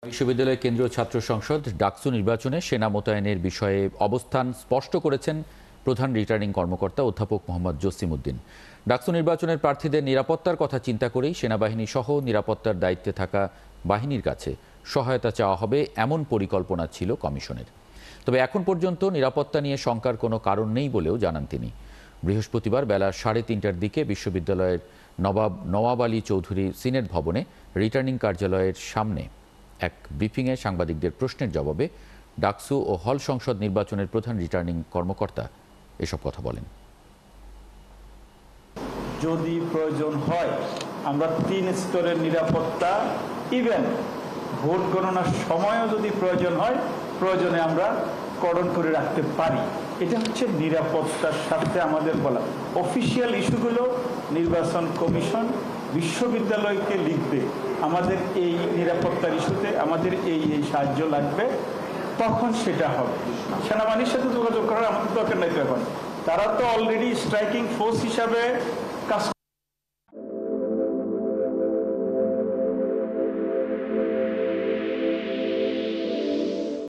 বিশ্ববিদ্যালয় কেন্দ্রীয় ছাত্র সংসদ ডাকসু নির্বাচনে সেনা মোতায়েনের বিষয়ে অবস্থান স্পষ্ট করেছেন প্রধান রিটার্নিং কর্মকর্তা অধ্যাপক মোহাম্মদ জসিম উদ্দিন। ডাকসু নির্বাচনের প্রার্থীদের নিরাপত্তার কথা চিন্তা করেই সেনাবাহিনী সহ নিরাপত্তার দায়িত্বে থাকা বাহিনীর কাছে সহায়তা চাওয়া হবে এমন পরিকল্পনা ছিল কমিশনের। তবে এখন পর্যন্ত নিরাপত্তা নিয়ে শঙ্কার কোনো কারণ নেই বলেও জানান তিনি। বৃহস্পতিবার বেলা 3:30টার দিকে বিশ্ববিদ্যালয়ের নওয়াব আলী চৌধুরী সিনেট ভবনে রিটার্নিং কার্যালয়ের সামনে এক ব্রিফিংয়ে সাংবাদিকদের প্রশ্নের জবাবে ডাকসু ও হল সংসদ নির্বাচনের প্রধান রিটার্নিং কর্মকর্তা এসব কথা বলেন। যদি প্রয়োজন হয় আমরা 3 স্তরের নিরাপত্তা, ইভেন ভোট গণনার সময়ও যদি প্রয়োজন হয়, প্রয়োজনে আমরা করণ করে রাখতে পারি। এটা হচ্ছে নিরাপত্তার সাথে আমাদের বলা। অফিসিয়াল ইস্যুগুলো নির্বাচন কমিশন বিশ্ববিদ্যালয়কে লিখবে, আমাদের এই নিরাপত্তার ইস্যুতে আমাদের এই সাহায্য লাগবে, তখন সেটা হবে। সেনাবাহিনীর সাথে যোগাযোগ করার আমাদের দরকার নাই। তো এখন তারা তো অলরেডি স্ট্রাইকিং ফোর্স হিসাবে কাজ